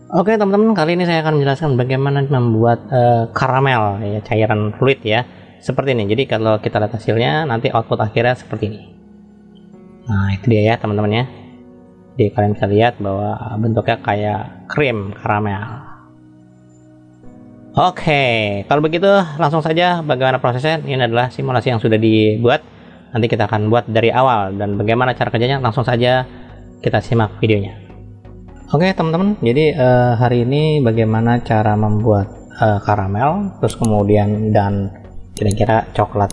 Oke teman-teman, kali ini saya akan menjelaskan bagaimana membuat karamel ya, cairan fluid ya, seperti ini. Jadi kalau kita lihat hasilnya, nanti output akhirnya seperti ini. Nah itu dia ya teman-teman ya. Jadi kalian bisa lihat bahwa bentuknya kayak krim karamel. Oke, kalau begitu langsung saja bagaimana prosesnya. Ini adalah simulasi yang sudah dibuat. Nanti kita akan buat dari awal, dan bagaimana cara kerjanya langsung saja kita simak videonya. Oke teman-teman, jadi hari ini bagaimana cara membuat karamel, terus kemudian dan kira-kira coklat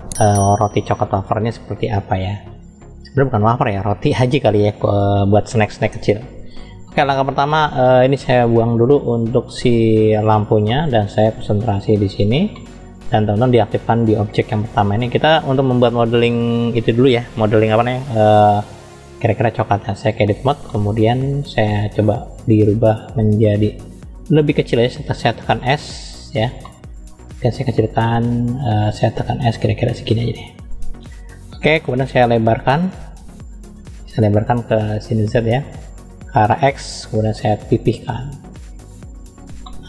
roti coklat wafernya seperti apa ya. Sebenarnya bukan wafer ya, roti aja kali ya, buat snack-snack kecil. Oke, langkah pertama ini saya buang dulu untuk si lampunya dan saya konsentrasi di sini, dan teman-teman diaktifkan di objek yang pertama ini. Kita untuk membuat modeling itu dulu ya, modeling apa nih? Kira-kira coklatnya saya edit mode, kemudian saya coba dirubah menjadi lebih kecil ya, setelah saya tekan S ya, dan saya kecilkan, saya tekan S kira-kira segini aja deh. Oke, kemudian saya lebarkan ke sini Z ya, ke arah X, kemudian saya pipihkan.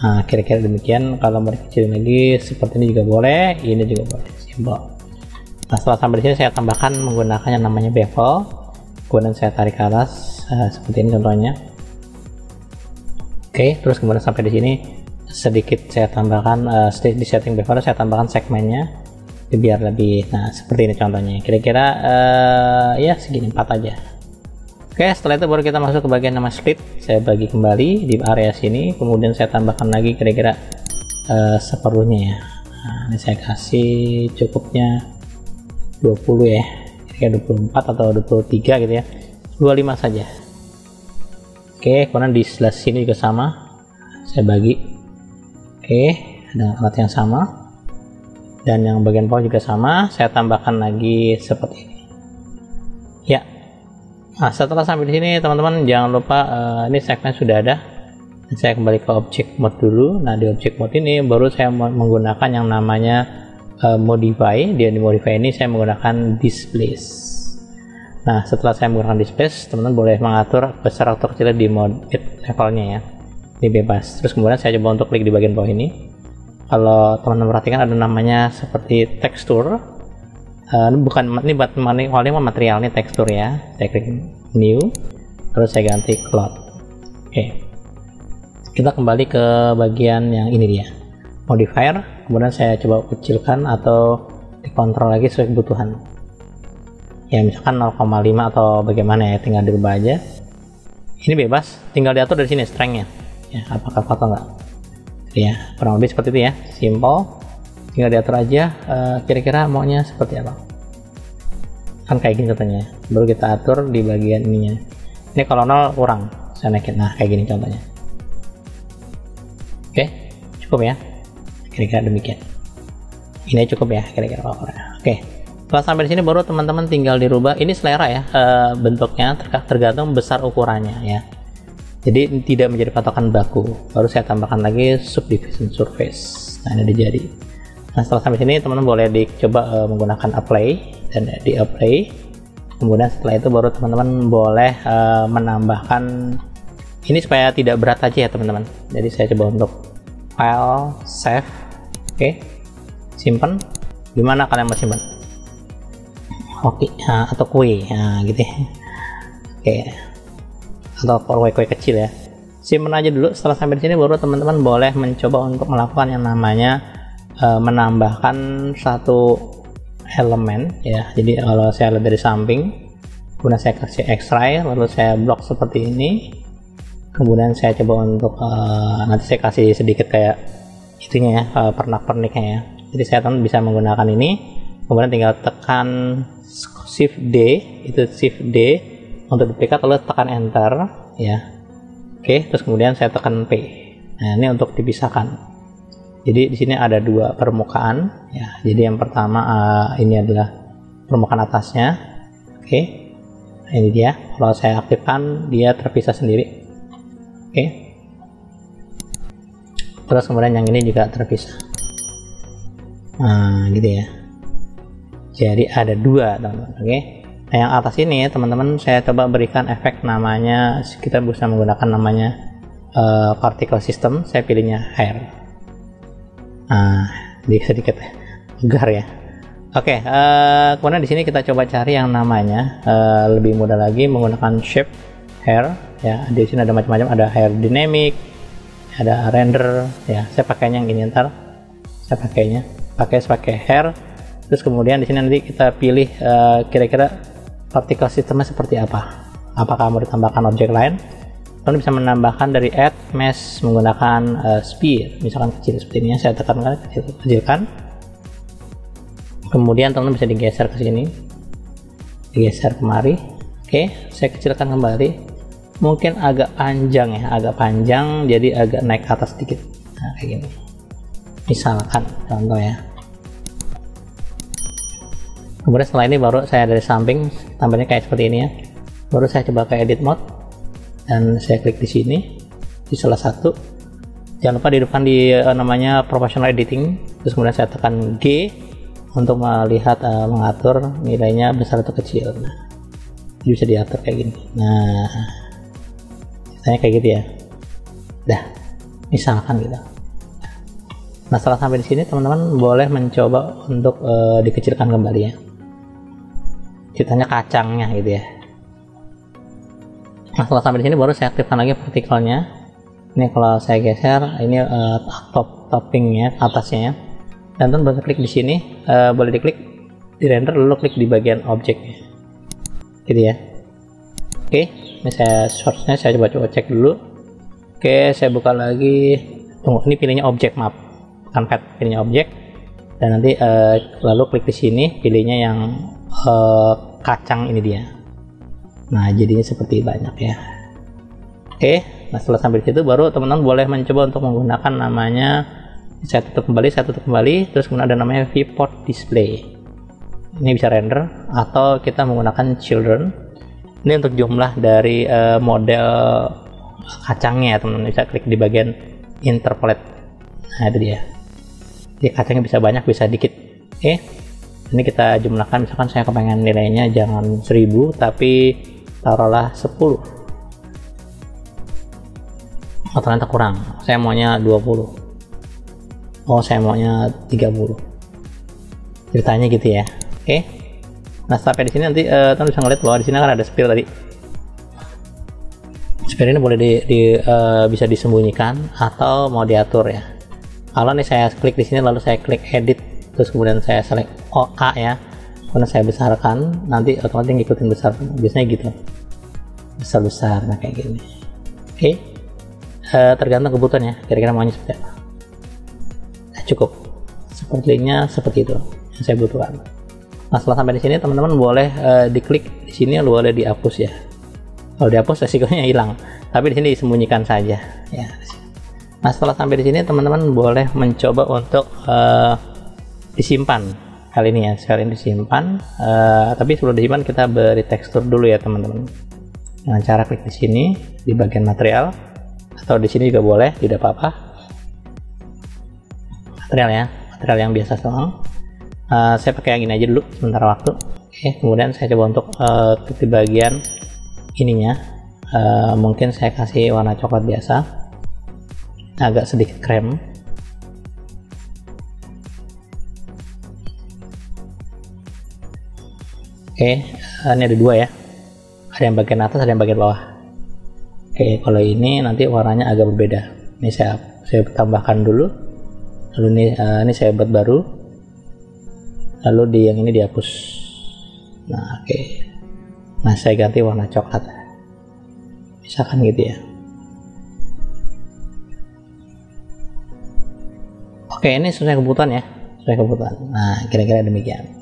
Nah kira-kira demikian. Kalau mau dikecilin lagi seperti ini juga boleh, ini juga boleh, simbol. Nah setelah sampai di sini saya tambahkan menggunakan yang namanya bevel. Kemudian saya tarik ke atas seperti ini contohnya. Oke, terus kemudian sampai di sini sedikit saya tambahkan di setting bevel, saya tambahkan segmennya biar lebih, nah seperti ini contohnya. Kira-kira ya segini 4 aja. Oke, setelah itu baru kita masuk ke bagian nama split. Saya bagi kembali di area sini, kemudian saya tambahkan lagi kira-kira seperlunya ya. Nah, ini saya kasih cukupnya 20 ya, kayak 24 atau 23 gitu ya, 25 saja. Oke, kemudian di sebelah sini juga sama, saya bagi. Oke, dengan alat yang sama, dan yang bagian bawah juga sama, saya tambahkan lagi seperti ini ya. Nah setelah sampai di sini teman-teman jangan lupa ini segmen sudah ada. Saya kembali ke object mode dulu. Nah di object mode ini baru saya menggunakan yang namanya modify. Di modify ini saya menggunakan displace. Nah setelah saya menggunakan displace, teman-teman boleh mengatur besar atau kecil di mode levelnya ya, ini bebas. Terus kemudian saya coba untuk klik di bagian bawah ini. Kalau teman-teman perhatikan ada namanya seperti tekstur. Ini buat material, ini tekstur ya. Saya klik new, terus saya ganti cloud. Oke, kita kembali ke bagian yang ini dia, modifier. Kemudian saya coba kecilkan atau dikontrol lagi sesuai kebutuhan ya, misalkan 0,5 atau bagaimana ya, tinggal dirubah aja. Ini bebas, tinggal diatur dari sini strength-nya ya, apakah foto enggak ya, kurang lebih seperti itu ya, simple. Tinggal diatur aja kira-kira maunya seperti apa, kan kayak gini contohnya. Baru kita atur di bagian ininya. Ini kalau 0 kurang, saya naikin. Nah kayak gini contohnya. Oke, cukup ya, kira-kira demikian. Ini cukup ya kira-kira. Oke, setelah sampai di sini baru teman-teman tinggal dirubah. Ini selera ya, bentuknya tergantung besar ukurannya ya, jadi tidak menjadi patokan baku. Baru saya tambahkan lagi subdivision surface. Nah ini udah jadi. Nah setelah sampai sini teman-teman boleh dicoba menggunakan apply, dan di apply. Kemudian setelah itu baru teman-teman boleh menambahkan ini supaya tidak berat aja ya teman-teman. Jadi saya coba untuk file, save, oke, simpan. Gimana kalian mau simpan? Oke, atau kue, nah, gitu ya. Oke, atau kue-kue kecil ya. Simpan aja dulu. Setelah sampai di sini baru teman-teman boleh mencoba untuk melakukan yang namanya menambahkan satu elemen ya. Jadi kalau saya lihat dari samping, kemudian saya kasih X-ray, lalu saya blok seperti ini. Kemudian saya coba untuk nanti saya kasih sedikit kayak itunya ya, pernak-perniknya ya. Jadi saya bisa menggunakan ini, kemudian tinggal tekan shift D, itu shift D untuk duplikat, lalu tekan enter ya. Oke, terus kemudian saya tekan P. Nah ini untuk dipisahkan. Jadi di sini ada dua permukaan ya. Jadi yang pertama ini adalah permukaan atasnya. Oke, nah, ini dia. Kalau saya aktifkan dia terpisah sendiri. Oke, terus kemudian yang ini juga terpisah. Nah gitu ya. Jadi ada dua teman-teman. Oke, nah yang atas ini teman-teman saya coba berikan efek namanya, kita bisa menggunakan namanya particle system, saya pilihnya hair. Nah, sedikit gegar ya. Oke, kemudian di sini kita coba cari yang namanya lebih mudah lagi menggunakan shape hair ya. Di sini ada macam-macam, ada hair dynamic, ada render ya. Saya pakainya yang ini, ntar saya pakai hair. Terus kemudian di sini nanti kita pilih kira-kira particle sistemnya seperti apa. Apakah mau ditambahkan objek lain? Teman bisa menambahkan dari add mesh menggunakan sphere, misalkan kecil seperti ini. Saya tekankan kecilkan. Kemudian teman bisa digeser ke sini, digeser kemari. Oke, saya kecilkan kembali. Mungkin agak panjang ya, agak panjang, jadi agak naik ke atas sedikit. Nah, kayak gini. Misalkan contoh ya. Kemudian setelah ini baru saya dari samping tampilnya kayak seperti ini ya. Baru saya coba ke edit mode dan saya klik di sini di salah satu. Jangan lupa di depan di namanya professional editing. Terus kemudian saya tekan G untuk melihat mengatur nilainya besar atau kecil. Nah, bisa diatur kayak gini. Nah, misalnya kayak gitu ya. Dah, misalkan gitu. Nah, setelah sampai di sini teman-teman boleh mencoba untuk dikecilkan kembali ya. Ceritanya kacangnya gitu ya. Nah, setelah sampai di sini baru saya aktifkan lagi partikelnya. Ini kalau saya geser, ini toppingnya atasnya ya. Dan teman boleh klik di sini, boleh diklik di render, lalu klik di bagian objeknya, gitu ya. Oke, ini saya source-nya saya coba cek dulu. Oke, saya buka lagi. Tunggu, ini pilihnya objek, maaf, bukan pet, pilihnya objek. Dan nanti lalu klik di sini, pilihnya yang kacang ini dia. Nah, jadinya seperti banyak ya. Oke, nah setelah sampai di situ baru teman-teman boleh mencoba untuk menggunakan namanya, saya tutup kembali, terus kemudian ada namanya viewport display. Ini bisa render atau kita menggunakan children. Ini untuk jumlah dari model kacangnya ya, teman-teman bisa klik di bagian interpolate. Nah, itu dia. Jadi kacangnya bisa banyak, bisa dikit. Oke, ini kita jumlahkan. Misalkan saya kepengen nilainya jangan 1000 tapi taruhlah 10. Oh, ternyata kurang, saya maunya 20. Oh, saya maunya 30. Ceritanya gitu ya. Oke. Nah, sampai di sini nanti teman bisa ngeliat bahwa di sini kan ada sphere tadi. Sphere ini boleh bisa disembunyikan atau mau diatur ya. Kalau nih saya klik di sini lalu saya klik edit, terus kemudian saya select A ya. Kemudian saya besarkan, nanti otomatis ngikutin besar. Biasanya gitu. Besar-besar, nah kayak gini. Oke. Tergantung kebutuhan ya. Kira-kira maunya seperti apa. Cukup sepertinya seperti itu yang saya butuhkan. Nah, setelah sampai di sini teman-teman boleh diklik di sini, boleh dihapus ya. Kalau dihapus resikonya hilang, tapi di sini disembunyikan saja ya. Nah, setelah sampai di sini teman-teman boleh mencoba untuk disimpan kali ini ya. Sekali ini disimpan, tapi sebelum disimpan kita beri tekstur dulu ya teman-teman. Dengan cara klik di sini di bagian material, atau di sini juga boleh, tidak apa-apa. Material ya, material yang biasa doang. Saya pakai yang ini aja dulu sementara waktu. Oke, kemudian saya coba untuk klik di bagian ininya. Mungkin saya kasih warna coklat biasa, agak sedikit krem. Oke, ini ada dua ya, ada yang bagian atas, ada yang bagian bawah. Oke, kalau ini nanti warnanya agak berbeda. Ini saya tambahkan dulu. Lalu ini saya buat baru, lalu di yang ini dihapus. Nah, oke. Nah, saya ganti warna coklat, misalkan gitu ya. Oke, ini sesuai kebutuhan ya, sesuai kebutuhan. Nah, kira-kira demikian.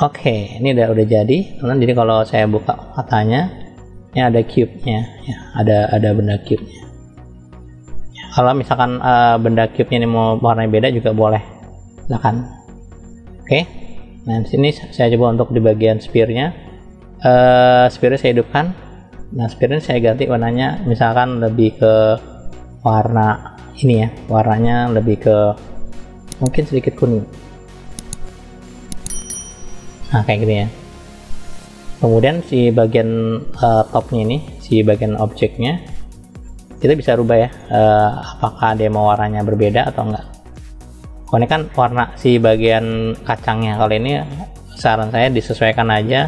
Oke, ini udah jadi teman-teman. Jadi kalau saya buka matanya, ini ada cube-nya ya, ada benda cube-nya. Kalau misalkan benda cube-nya ini mau warnanya beda juga boleh, silakan. Oke. Nah, di sini saya coba untuk di bagian sphere-nya. Sphere saya hidupkan. Nah, sphere ini saya ganti warnanya, misalkan lebih ke warna ini ya, warnanya lebih ke mungkin sedikit kuning. Nah, kayak gini ya. Kemudian si bagian topnya ini, si bagian objeknya, kita bisa rubah ya, apakah dia mau warnanya berbeda atau enggak. Kalau ini kan warna si bagian kacangnya, kalau ini saran saya disesuaikan aja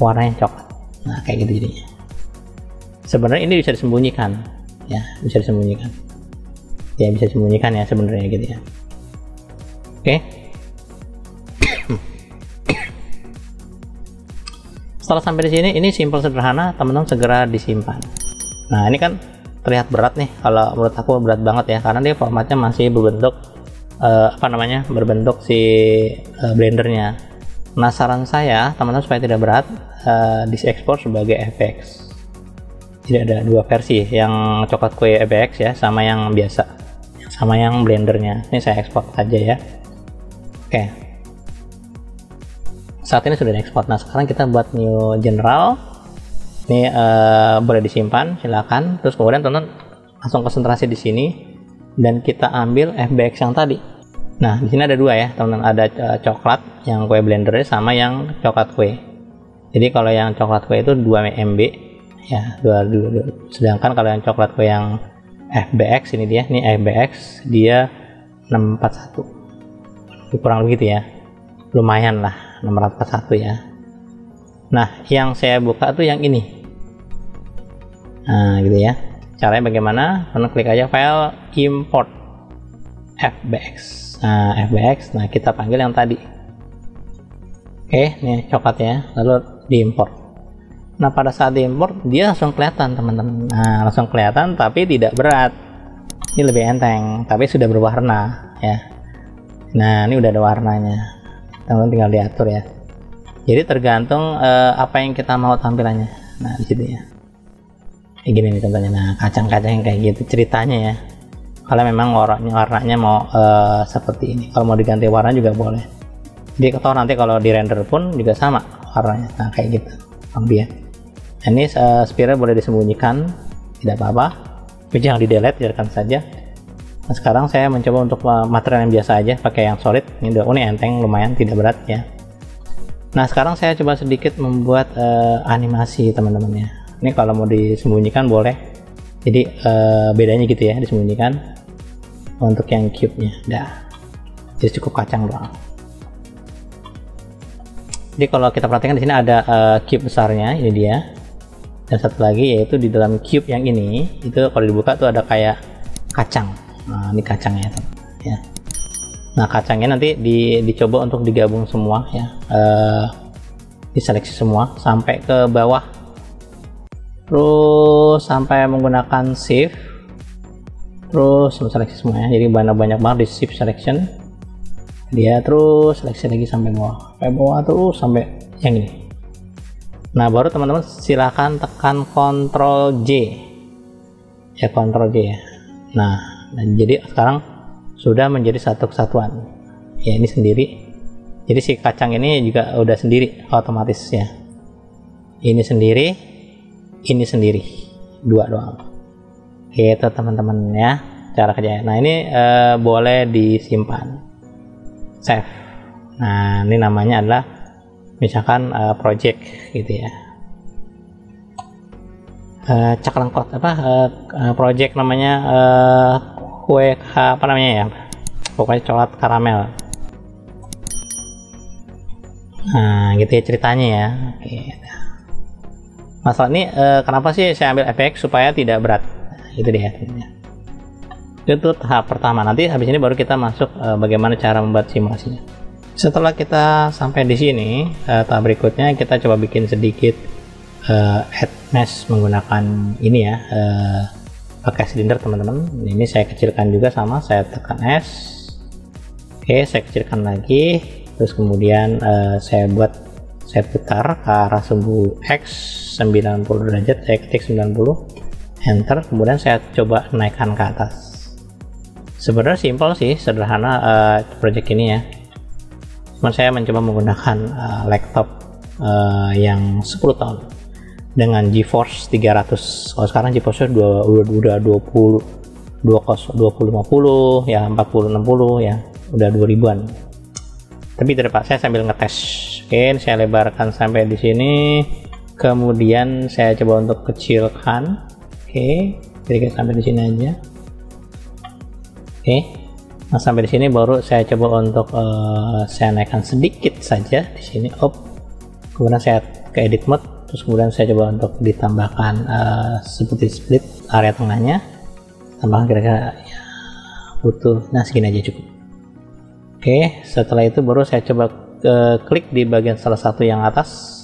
warnanya coklat. Nah kayak gitu jadinya. Sebenarnya ini bisa disembunyikan ya, bisa disembunyikan ya, bisa disembunyikan ya sebenarnya gitu ya. Oke. Setelah sampai di sini, ini simple sederhana, teman-teman segera disimpan. Nah ini kan terlihat berat nih, kalau menurut aku berat banget ya, karena dia formatnya masih berbentuk berbentuk si blendernya. Nah saran saya teman-teman supaya tidak berat, diekspor sebagai FBX. Jadi ada dua versi, yang coklat kue FBX ya, sama yang biasa, sama yang blendernya. Ini saya ekspor aja ya. Oke, saat ini sudah diekspor. Nah sekarang kita buat new general. Ini boleh disimpan, silakan. Terus kemudian teman-teman langsung konsentrasi di sini dan kita ambil FBX yang tadi. Nah di sini ada dua ya teman-teman, ada coklat yang kue blendernya sama yang coklat kue. Jadi kalau yang coklat kue itu 2 MB ya, 2. Sedangkan kalau yang coklat kue yang FBX ini dia, nih FBX dia 641, kurang begitu ya, lumayan lah 641 ya. Nah yang saya buka tuh yang ini. Nah gitu ya, caranya bagaimana? Teman klik aja file, import FBX. Nah FBX, nah kita panggil yang tadi. Oke, nih coklatnya, lalu diimport. Nah pada saat diimport dia langsung kelihatan teman-teman. Nah langsung kelihatan tapi tidak berat. Ini lebih enteng, tapi sudah berwarna ya. Nah ini udah ada warnanya, teman-teman tinggal diatur ya. Jadi tergantung apa yang kita mau tampilannya. Nah di situ ya, kayak gini nih contohnya. Nah kacang-kacang yang kayak gitu ceritanya ya. Kalau memang warnanya mau seperti ini, kalau mau diganti warna juga boleh. Jadi atau nanti kalau di render pun juga sama warnanya. Nah kayak gitu ya. Nah, ini spiral boleh disembunyikan, tidak apa-apa, tapi jangan di delete, biarkan saja. Nah sekarang saya mencoba untuk material yang biasa aja, pakai yang solid. Ini udah enteng, lumayan, tidak berat ya. Nah sekarang saya coba sedikit membuat animasi teman-teman ya. Ini kalau mau disembunyikan boleh, jadi bedanya gitu ya, disembunyikan. Untuk yang cube nya dah, jadi cukup kacang doang. Jadi kalau kita perhatikan di sini ada cube besarnya, ini dia, dan satu lagi yaitu di dalam cube yang ini, itu kalau dibuka tuh ada kayak kacang. Nah ini kacangnya ya. Nah kacangnya nanti dicoba untuk digabung semua ya, diseleksi semua sampai ke bawah, terus sampai menggunakan shift, terus seleksi semuanya. Jadi banyak banget di shift selection dia, terus seleksi lagi sampai bawah terus sampai yang ini. Nah baru teman-teman silahkan tekan Ctrl J ya, Ctrl J ya. Nah jadi sekarang sudah menjadi satu kesatuan ya, ini sendiri. Jadi si kacang ini juga udah sendiri otomatis ya, ini sendiri dua doang gitu teman-teman ya cara kerjanya. Nah ini boleh disimpan, save. Nah ini namanya adalah misalkan project gitu ya, caklengkot project namanya, kue apa namanya ya, pokoknya coklat karamel. Nah gitu ya ceritanya ya. Oke, masalah ini kenapa sih saya ambil FX supaya tidak berat, itu dia. Itu tahap pertama. Nanti habis ini baru kita masuk bagaimana cara membuat simulasinya. Setelah kita sampai di sini, tahap berikutnya kita coba bikin sedikit add mesh menggunakan ini ya, pakai silinder teman-teman. Ini saya kecilkan juga, sama saya tekan S. Oke, saya kecilkan lagi, terus kemudian saya putar ke arah sumbu X 90 derajat, saya ketik 90, enter, kemudian saya coba naikkan ke atas. Sebenarnya simple sih, sederhana project ini ya. Cuman saya mencoba menggunakan laptop yang 10 tahun dengan GeForce 300. Kalau sekarang GeForce udah 2050 ya, 4060 ya, udah 2000-an. Tapi tidak Pak, saya sambil ngetes. Oke, saya lebarkan sampai di sini. Kemudian saya coba untuk kecilkan. Oke, kira-kira sampai di sini aja. Oke, nah sampai di sini baru saya coba untuk saya naikkan sedikit saja di sini, kemudian saya ke edit mode, terus kemudian saya coba untuk ditambahkan seperti split area tengahnya, tambahkan kira-kira ya, butuh, nah segini aja cukup. Oke, setelah itu baru saya coba klik di bagian salah satu yang atas,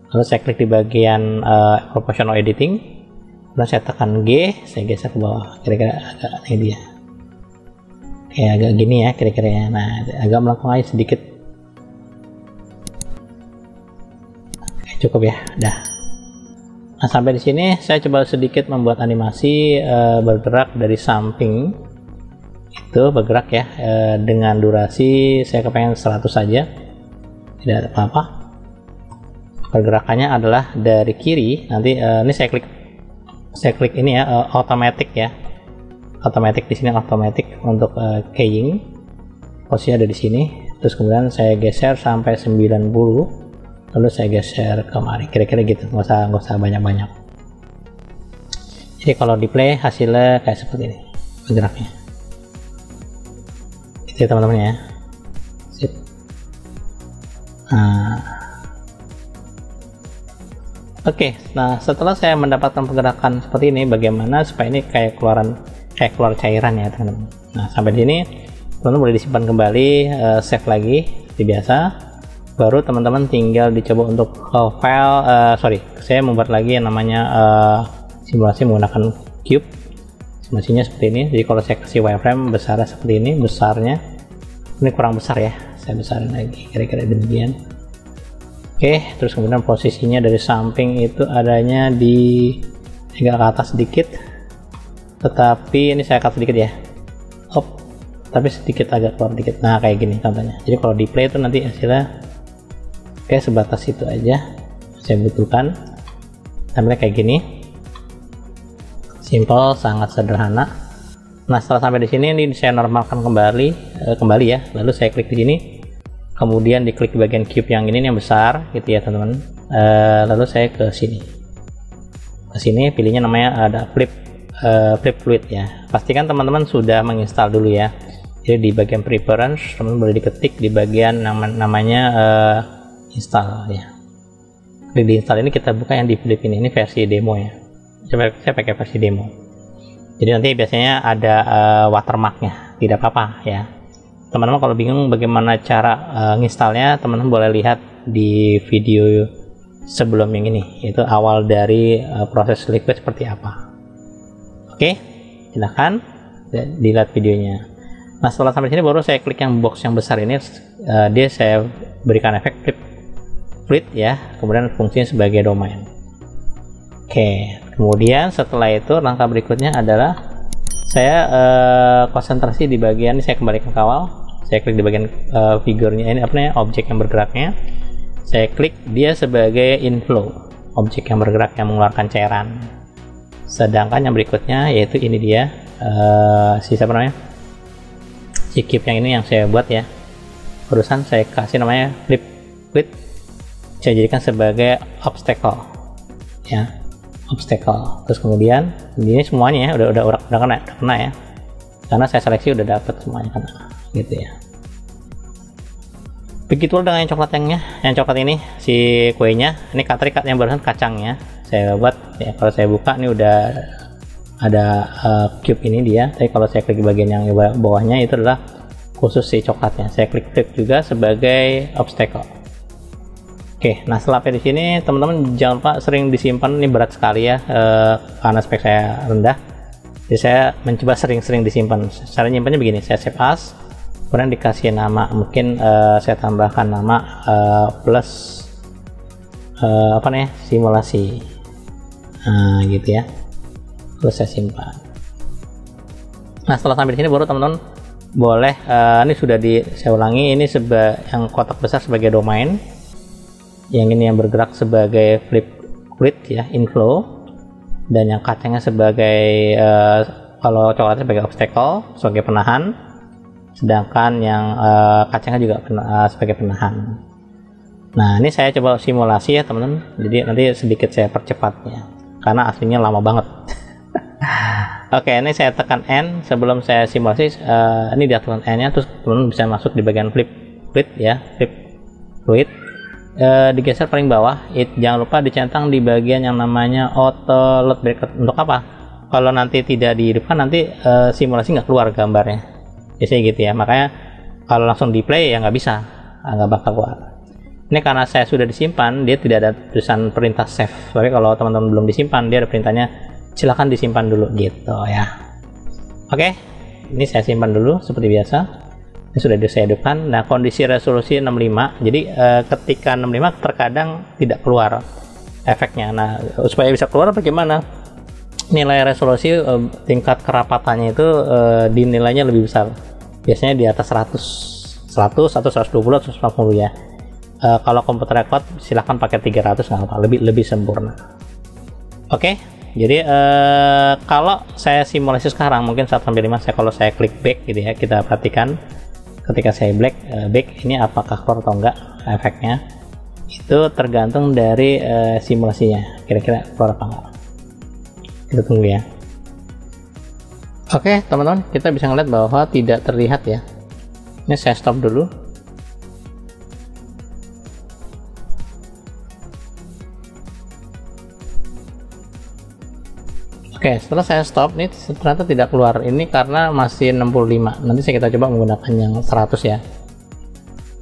lalu saya klik di bagian proportional editing, lalu saya tekan G, saya geser ke bawah, kira-kira agak ini dia, kayak agak gini ya kira-kira ya. Nah agak melengkung aja sedikit. Cukup ya, dah. Nah sampai di sini saya coba sedikit membuat animasi bergerak dari samping, itu bergerak ya, dengan durasi saya kepengen 100 saja, tidak ada apa-apa. Pergerakannya adalah dari kiri, nanti ini saya klik ini ya, automatic ya, automatic di sini, automatic untuk keying, posisinya ada di sini, terus kemudian saya geser sampai 90, lalu saya geser kemari, kira-kira gitu, nggak usah banyak-banyak. Jadi kalau di play hasilnya kayak seperti ini bergeraknya, gitu ya teman-teman ya. Sip. Oke, nah setelah saya mendapatkan pergerakan seperti ini, bagaimana supaya ini kayak keluar cairan ya teman-teman. Nah sampai di sini teman-teman boleh disimpan kembali, save lagi seperti biasa. Baru teman-teman tinggal dicoba untuk file, saya membuat lagi yang namanya simulasi menggunakan cube. Simulasinya seperti ini. Jadi kalau saya kasih wireframe besarnya seperti ini, besarnya ini kurang besar ya, saya besarin lagi kira-kira demikian. Oke, terus kemudian posisinya dari samping itu adanya di agak ke atas sedikit, tetapi ini saya cut sedikit ya, tapi sedikit agak keluar dikit. Nah kayak gini contohnya. Jadi kalau di play itu nanti hasilnya kayak sebatas itu aja saya butuhkan, tampilnya kayak gini, simple, sangat sederhana. Nah setelah sampai di sini, ini saya normalkan kembali ya, lalu saya klik di sini, kemudian diklik di bagian cube yang ini yang besar gitu ya teman-teman. Lalu saya ke sini, pilihnya namanya ada flip fluid ya. Pastikan teman-teman sudah menginstal dulu ya. Jadi di bagian preference teman-teman boleh diketik di bagian namanya install ya. Klik di install ini, kita buka yang di flip ini versi demo ya. Saya pakai versi demo. Jadi nanti biasanya ada watermarknya, tidak apa-apa ya. Teman-teman kalau bingung bagaimana cara nginstalnya, teman-teman boleh lihat di video sebelum yang ini, yaitu awal dari proses Liquid seperti apa. Oke, silahkan dilihat videonya. Nah setelah sampai sini baru saya klik yang box yang besar ini, dia saya berikan efek flip fluid ya, kemudian fungsinya sebagai domain. Oke, kemudian setelah itu langkah berikutnya adalah saya konsentrasi di bagian ini, saya kembalikan ke awal, saya klik di bagian figurnya ini, apa namanya, objek yang bergeraknya, saya klik dia sebagai inflow, objek yang bergerak yang mengeluarkan cairan. Sedangkan yang berikutnya yaitu ini dia si cube yang ini yang saya buat ya, barusan saya kasih namanya flip fluid, saya jadikan sebagai obstacle ya, obstacle. Terus kemudian ini semuanya ya udah kena ya, karena saya seleksi udah dapet semuanya kena gitu ya. Begitu dengan yang coklat ini si kuenya, ini katrikat yang barusan kacangnya saya buat ya. Kalau saya buka ini udah ada cube ini dia, tapi kalau saya klik di bagian yang bawahnya itu adalah khusus si coklatnya, saya klik flip juga sebagai obstacle. Oke, nah setelah di sini teman-teman jangan lupa sering disimpan, ini berat sekali ya karena spek saya rendah, jadi saya mencoba sering-sering disimpan. Cara nyimpannya begini, saya save as, kemudian dikasih nama, mungkin saya tambahkan nama plus simulasi, nah gitu ya, terus saya simpan. Nah setelah sampai di sini baru teman-teman boleh ini sudah saya ulangi, ini yang kotak besar sebagai domain, yang ini yang bergerak sebagai flip fluid ya, inflow, dan yang kacangnya sebagai kalau coklatnya sebagai obstacle, sebagai penahan, sedangkan yang kacangnya juga sebagai penahan. Nah ini saya coba simulasi ya teman-teman, jadi nanti sedikit saya percepat ya, karena aslinya lama banget. Oke, ini saya tekan N sebelum saya simulasi. Ini diatur N-nya, terus teman bisa masuk di bagian flip fluid ya, flip fluid. Digeser paling bawah. Jangan lupa dicentang di bagian yang namanya auto load bracket. Untuk apa? Kalau nanti tidak dihidupkan, nanti simulasi nggak keluar gambarnya. Biasanya gitu ya. Makanya kalau langsung di play ya nggak bisa, nggak bakal keluar. Ini karena saya sudah disimpan, dia tidak ada tulisan perintah save. Tapi kalau teman-teman belum disimpan, dia ada perintahnya silahkan disimpan dulu gitu ya. Oke, ini saya simpan dulu seperti biasa. Ini sudah saya hidupkan. Nah, kondisi resolusi 65. Jadi ketika 65 terkadang tidak keluar efeknya. Nah, supaya bisa keluar bagaimana? Nilai resolusi tingkat kerapatannya itu dinilainya lebih besar. Biasanya di atas 100 atau 120 atau 140 ya. Kalau komputer record silahkan pakai 300, nggak apa, lebih sempurna. Oke, jadi kalau saya simulasi sekarang mungkin 1-5 kalau saya klik back gitu ya, kita perhatikan ketika saya back ini apakah keluar atau enggak efeknya. Itu tergantung dari simulasinya, kira-kira keluar apa enggak. Kita tunggu ya. Oke teman-teman, kita bisa ngeliat bahwa tidak terlihat ya. Ini saya stop dulu. Oke, setelah saya stop nih ternyata tidak keluar. Ini karena masih 65. Nanti kita coba menggunakan yang 100 ya.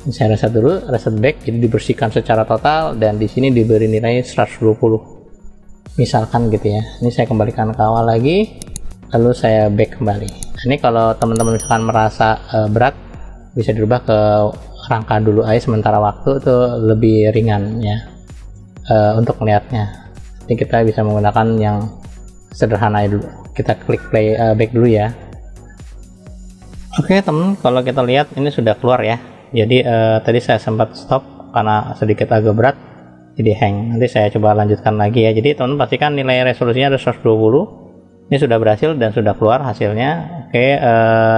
Ini saya reset dulu, reset back, jadi dibersihkan secara total dan di sini diberi nilai 120. Misalkan gitu ya. Ini saya kembalikan ke awal lagi, lalu saya back kembali. Nah, ini kalau teman-teman misalkan merasa berat, bisa dirubah ke rangka dulu aja sementara waktu, itu lebih ringan ya untuk melihatnya. Jadi kita bisa menggunakan yang sederhana dulu. Kita klik play back dulu ya. Oke teman, kalau kita lihat ini sudah keluar ya. Jadi tadi saya sempat stop karena sedikit agak berat, jadi hang. Nanti saya coba lanjutkan lagi ya. Jadi teman pastikan nilai resolusinya ada 120. Ini sudah berhasil dan sudah keluar hasilnya. Oke,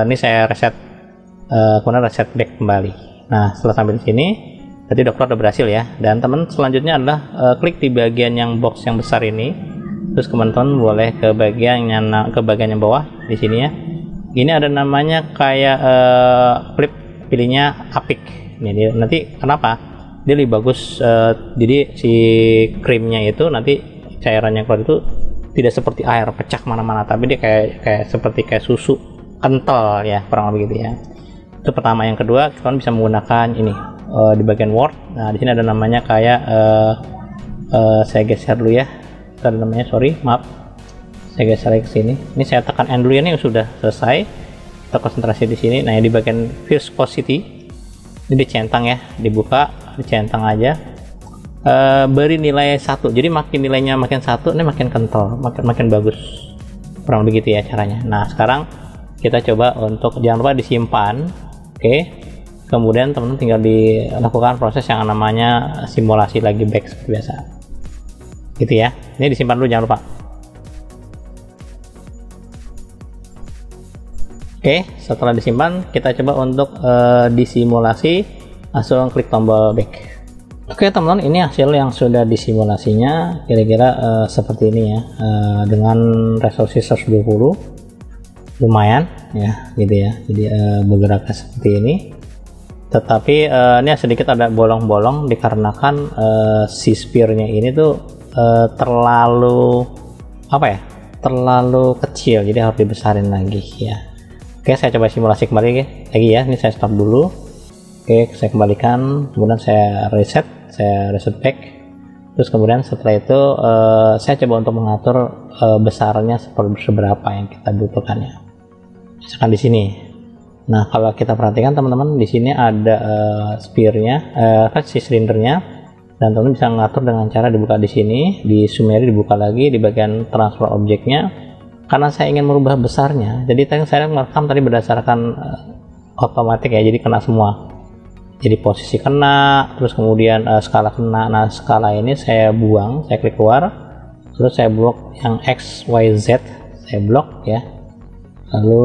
ini saya reset, kemudian reset back kembali. Nah setelah sampai di sini tadi udah keluar, udah berhasil ya. Dan teman selanjutnya adalah klik di bagian yang box yang besar ini. Terus teman-teman boleh ke bagian yang bawah di sini ya. Ini ada namanya kayak flip, pilihnya apik. Jadi nanti kenapa? Dia lebih bagus. Jadi si krimnya itu nanti cairan yang keluar itu tidak seperti air pecah kemana-mana, tapi dia kayak seperti susu kental ya, kurang lebih gitu ya. Itu pertama. Yang kedua, kalian bisa menggunakan ini di bagian Word. Nah di sini ada namanya kayak saya geser dulu ya. Ada namanya, maaf, saya geser ke sini. Ini saya tekan N dulu ya, ini sudah selesai. Kita konsentrasi di sini. Nah, di bagian viscosity ini dicentang ya, dibuka, dicentang aja. Beri nilai 1. Jadi makin nilainya makin 1, ini makin kental, makin bagus. Kurang begitu ya caranya. Nah, sekarang kita coba untuk jangan lupa disimpan. Oke. Kemudian teman-teman tinggal dilakukan proses yang namanya simulasi lagi back seperti biasa. Gitu ya, ini disimpan dulu, jangan lupa. Oke, setelah disimpan kita coba untuk disimulasi, langsung klik tombol back. Oke teman-teman, ini hasil yang sudah disimulasinya kira-kira seperti ini ya, dengan resolusi 120, lumayan ya gitu ya. Jadi bergerak seperti ini, tetapi ini sedikit ada bolong-bolong dikarenakan si sphere-nya ini tuh terlalu terlalu kecil, jadi harus dibesarin lagi ya. Oke, saya coba simulasi kembali lagi ya. Ini saya stop dulu. Oke, saya kembalikan, kemudian saya reset back. Terus kemudian setelah itu saya coba untuk mengatur besarnya seberapa yang kita butuhkannya. Misalkan di sini. Nah, kalau kita perhatikan teman-teman, di sini ada sphere-nya, si silindernya. Dan teman bisa mengatur dengan cara dibuka di sini, di summary dibuka lagi di bagian transfer objeknya. Karena saya ingin merubah besarnya, jadi saya merekam tadi berdasarkan otomatis ya, jadi kena semua. Jadi posisi kena, terus kemudian skala kena. Nah skala ini saya buang, saya klik keluar, terus saya blok yang X, Y, Z, saya blok ya. Lalu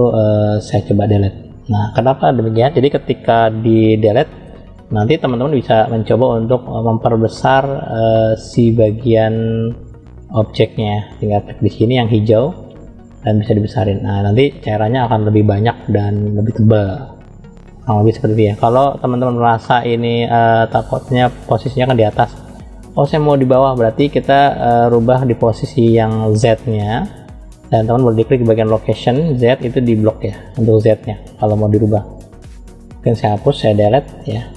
saya coba delete. Nah kenapa demikian? Jadi ketika di delete, nanti teman-teman bisa mencoba untuk memperbesar si bagian objeknya. Tinggal klik di sini yang hijau. dan bisa dibesarin. Nah, nanti cairannya akan lebih banyak dan lebih tebal, kurang lebih seperti itu ya. Kalau teman-teman merasa ini takutnya posisinya kan di atas, oh saya mau di bawah, berarti kita rubah di posisi yang Z nya, dan teman boleh diklik di bagian location Z, itu di blok ya untuk Z nya kalau mau dirubah. Mungkin saya hapus, saya delete ya.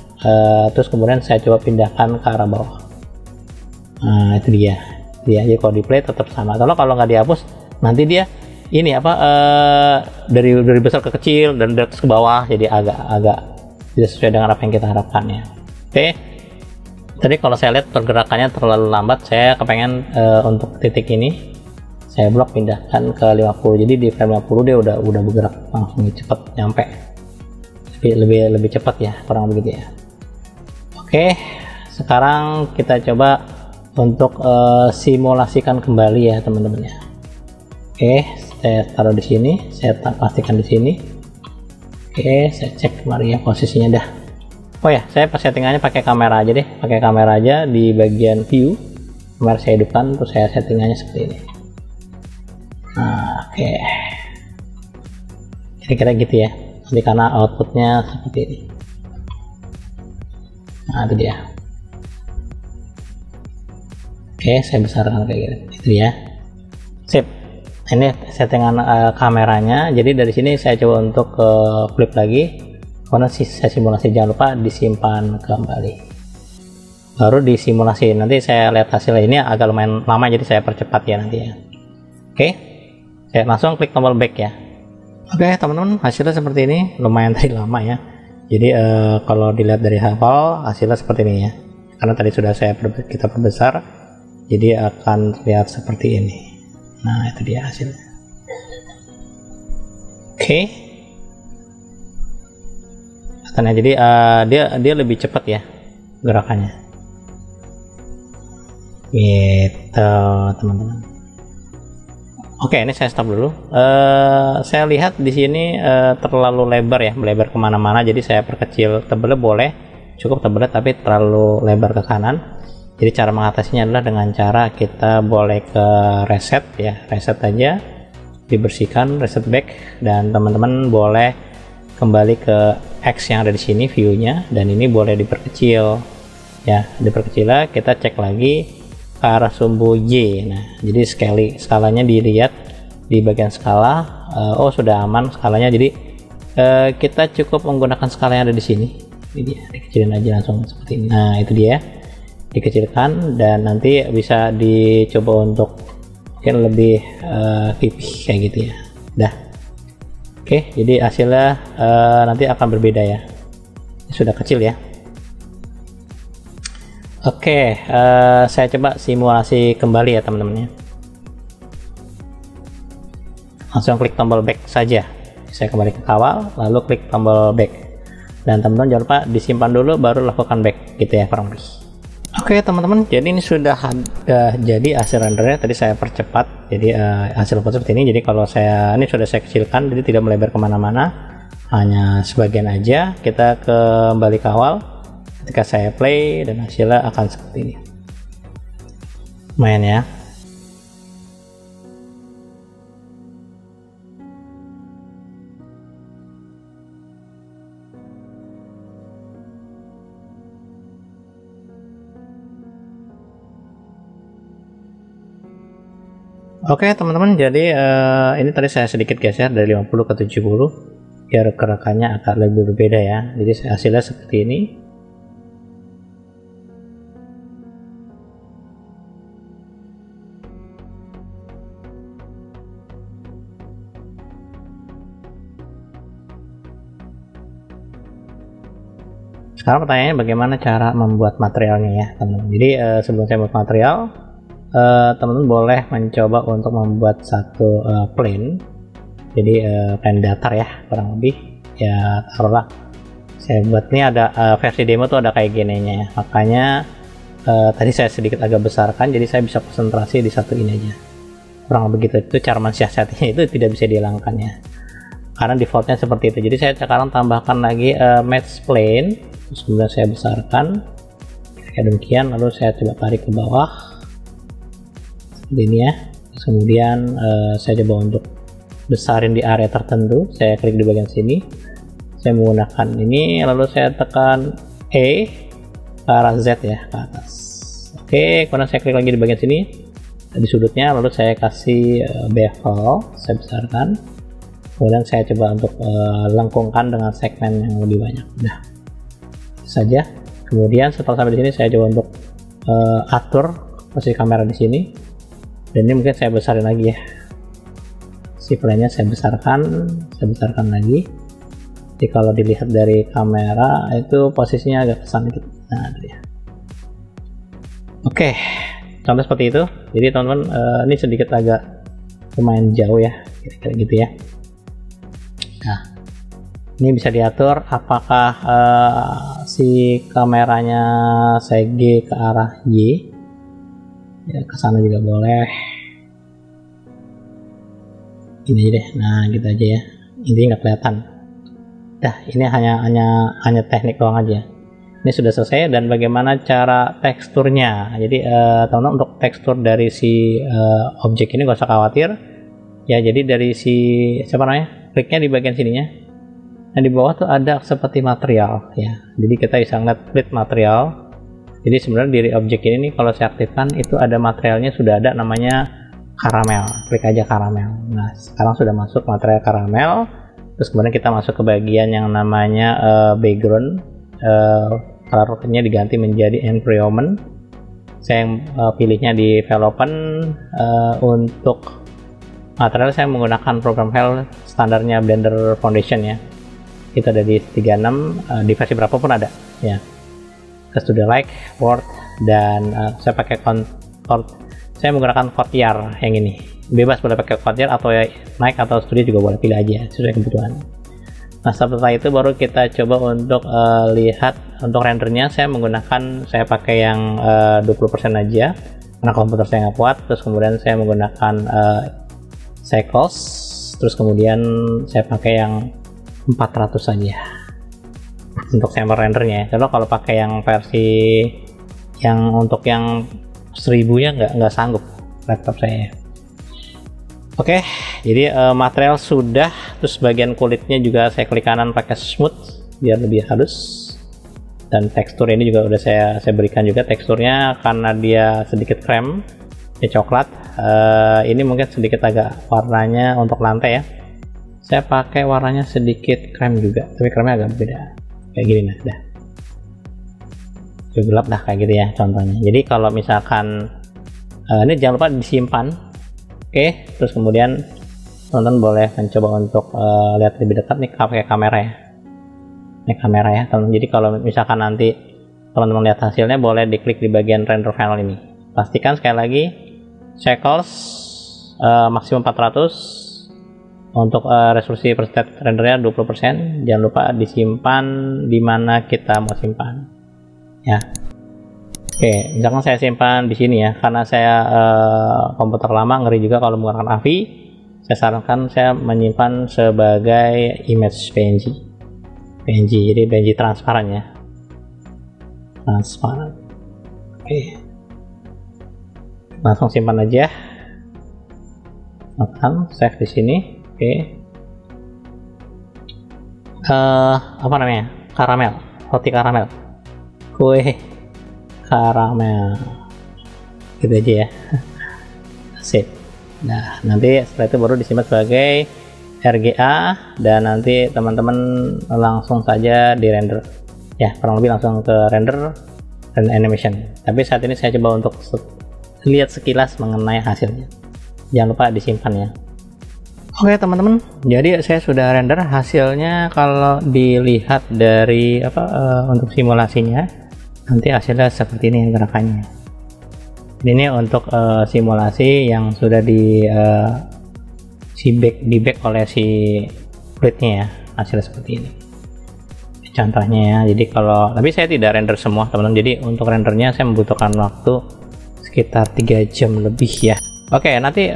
Terus kemudian saya coba pindahkan ke arah bawah. Nah, itu dia. Jadi kalau di play tetap sama. Kalau nggak dihapus, nanti dia ini apa dari besar ke kecil dan dari atas ke bawah, jadi agak tidak sesuai dengan apa yang kita harapkan ya. Oke. Tadi kalau saya lihat pergerakannya terlalu lambat, saya kepengen untuk titik ini saya blok, pindahkan ke 50. Jadi di frame 50 dia udah bergerak langsung cepet nyampe. Lebih cepat ya, kurang begitu ya. Oke, sekarang kita coba untuk simulasikan kembali ya teman-teman ya. Oke, saya taruh di sini, saya pastikan di sini. Oke, saya cek kemarin ya posisinya dah. Oh ya, saya settingannya pakai kamera aja deh, pakai kamera aja di bagian view. Kamera saya hidupkan, terus saya settingannya seperti ini. Nah, oke, kira-kira gitu ya. Jadi karena outputnya seperti ini. Nah, itu dia. Oke, saya besarkan kayak gitu. Itu dia. Sip. Ini settingan kameranya. Jadi dari sini saya coba untuk flip lagi. Karena saya simulasi, jangan lupa disimpan kembali. Baru disimulasi. Nanti saya lihat hasilnya, ini agak lumayan lama, jadi saya percepat ya nanti ya. Oke. Saya langsung klik tombol back ya. Oke teman-teman, hasilnya seperti ini. Lumayan tadi lama ya. Jadi kalau dilihat dari awal hasilnya seperti ini ya. Karena tadi sudah kita perbesar, jadi akan terlihat seperti ini. Nah, itu dia hasilnya. Oke. Katanya jadi dia lebih cepat ya gerakannya. Gitu teman-teman. Oke, ini saya stop dulu. Saya lihat di sini terlalu lebar ya, melebar kemana-mana. Jadi saya perkecil, tebelnya boleh, cukup tebelnya, tapi terlalu lebar ke kanan. Jadi cara mengatasinya adalah dengan cara kita boleh ke reset ya, reset aja, dibersihkan, reset back, dan teman-teman boleh kembali ke X yang ada di sini view-nya, dan ini boleh diperkecil ya, diperkecil. Kita cek lagi ke arah sumbu Y. Nah, jadi skalanya dilihat di bagian skala. Oh, sudah aman skalanya. Jadi kita cukup menggunakan skala yang ada di sini. Ini dia, dikecilin aja langsung seperti ini. Nah, itu dia, dikecilkan, dan nanti bisa dicoba untuk mungkin lebih pipih kayak gitu ya. Dah. Oke, jadi hasilnya nanti akan berbeda ya. Ini sudah kecil ya. Oke, saya coba simulasi kembali ya teman-teman ya. Langsung klik tombol back saja. Saya kembali ke awal, lalu klik tombol back. Dan teman-teman jangan lupa disimpan dulu, baru lakukan back gitu ya, kurang lebih. Oke teman-teman, jadi ini sudah jadi hasil rendernya. Tadi saya percepat, jadi hasil foto seperti ini. Jadi kalau ini sudah saya kecilkan, jadi tidak melebar kemana-mana, hanya sebagian aja. Kita kembali ke awal. Ketika saya play, dan hasilnya akan seperti ini. Lumayan ya. Oke teman-teman, jadi ini tadi saya sedikit geser dari 50 ke 70 biar gerakannya agak lebih berbeda ya. Jadi hasilnya seperti ini. Sekarang pertanyaannya bagaimana cara membuat materialnya ya teman-teman. Jadi sebelum saya membuat material, teman-teman boleh mencoba untuk membuat satu plane. Jadi plane datar ya, kurang lebih ya, taruhlah saya buat ini ada versi demo tuh ada kayak gininya ya. Makanya tadi saya sedikit agak besarkan, jadi saya bisa konsentrasi di satu ini aja, kurang begitu. Itu cara mensiasatinya, itu tidak bisa dihilangkan ya, karena defaultnya seperti itu. Jadi saya sekarang tambahkan lagi match plane, terus kemudian saya besarkan kayak demikian, lalu saya coba tarik ke bawah seperti ini ya. Terus kemudian saya coba untuk besarin di area tertentu. Saya klik di bagian sini, saya menggunakan ini, lalu saya tekan E ke arah Z ya, ke atas. Oke, kemudian saya klik lagi di bagian sini di sudutnya, lalu saya kasih bevel, saya besarkan. Kemudian saya coba untuk lengkungkan dengan segmen yang lebih banyak. Nah, saja. Kemudian setelah sampai di sini, saya coba untuk atur posisi kamera di sini. Dan ini mungkin saya besarin lagi ya. Si plane-nya saya besarkan lagi. Jadi kalau dilihat dari kamera itu posisinya agak kesan gitu. Nah, ya. Oke, contoh seperti itu. Jadi teman-teman, ini sedikit agak lumayan jauh ya, kira-kira gitu ya. Nah, ini bisa diatur apakah si kameranya saya G ke arah Y, ya ke sana juga boleh. Ini aja deh. Nah, gitu aja ya. Intinya nggak kelihatan. Dah, ini hanya teknik doang aja. Ini sudah selesai. Dan bagaimana cara teksturnya? Jadi teman-teman, untuk tekstur dari si objek ini gak usah khawatir. Ya, jadi dari si siapa namanya? Kliknya di bagian sininya. Nah, di bawah tuh ada seperti material ya. Jadi kita bisa ngeliat plate material. Jadi sebenarnya dari objek ini nih, kalau saya aktifkan itu ada materialnya, sudah ada namanya karamel. Klik aja karamel. Nah, sekarang sudah masuk material karamel. Terus kemudian kita masuk ke bagian yang namanya background. Colornya diganti menjadi environment. Saya pilihnya di development. Untuk material saya menggunakan program file standarnya Blender Foundation ya. Itu ada di 36, di versi berapapun ada ya. Ke Studio Like, Word, dan saya pakai saya menggunakan Courtyard yang ini. Bebas boleh pakai Courtyard atau ya Mac atau Studio juga boleh, pilih aja sesuai kebutuhan. Nah, setelah itu baru kita coba untuk lihat untuk rendernya. Saya pakai yang 20% aja karena komputer saya nggak kuat. Terus kemudian saya menggunakan Cycles, terus kemudian saya pakai yang 400 saja untuk sampel rendernya. Kalau pakai yang versi yang untuk yang 1000 ya nggak sanggup laptop saya. Oke, jadi material sudah. Terus bagian kulitnya juga saya klik kanan pakai smooth biar lebih halus. Dan tekstur ini juga udah saya berikan juga teksturnya, karena dia sedikit krem ya, coklat. Ini mungkin sedikit agak warnanya untuk lantai ya, saya pakai warnanya sedikit krem juga, tapi kremnya agak beda kayak gini. Nah, dah gelap dah kayak gitu ya contohnya. Jadi kalau misalkan ini jangan lupa disimpan. Oke, terus kemudian teman-teman boleh mencoba untuk lihat lebih dekat nih pakai kamera ya. Ini kamera ya teman-teman. Jadi kalau misalkan nanti teman-teman lihat hasilnya, boleh diklik di bagian render panel ini. Pastikan sekali lagi Cycles maksimum 400 untuk resolusi preset rendernya 20%. Jangan lupa disimpan di mana kita mau simpan ya. Oke, misalkan saya simpan di sini ya, karena saya komputer lama, ngeri juga kalau menggunakan AVI. Saya sarankan saya menyimpan sebagai image PNG, jadi PNG transparan ya, transparan. Oke, langsung simpan aja, akan save di sini. Oke, apa namanya, karamel, roti karamel, kue karamel, gitu aja ya. Sip. Nah, nanti setelah itu baru disimpan sebagai RGA, dan nanti teman-teman langsung saja di render ya, kurang lebih langsung ke render dan animation. Tapi saat ini saya coba untuk lihat sekilas mengenai hasilnya. Jangan lupa disimpan ya. Oke teman-teman, jadi saya sudah render hasilnya. Kalau dilihat dari untuk simulasinya, nanti hasilnya seperti ini gerakannya. Ini untuk simulasi yang sudah di back oleh si plate-nya ya, hasilnya seperti ini contohnya ya. Jadi tapi saya tidak render semua teman-teman, jadi untuk rendernya saya membutuhkan waktu sekitar 3 jam lebih ya. Oke, nanti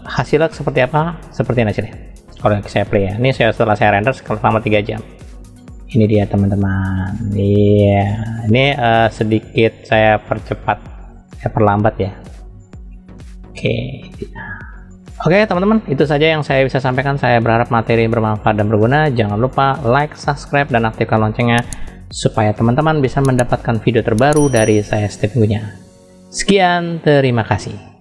hasilnya seperti apa, seperti ini hasilnya kalau saya play ya. Ini setelah saya render selama 3 jam. Ini dia teman-teman. Iya, ini sedikit saya percepat, saya perlambat ya. Oke, Oke teman-teman, itu saja yang saya bisa sampaikan. Saya berharap materi bermanfaat dan berguna. Jangan lupa like, subscribe, dan aktifkan loncengnya supaya teman-teman bisa mendapatkan video terbaru dari saya setiap minggunya. Sekian, terima kasih.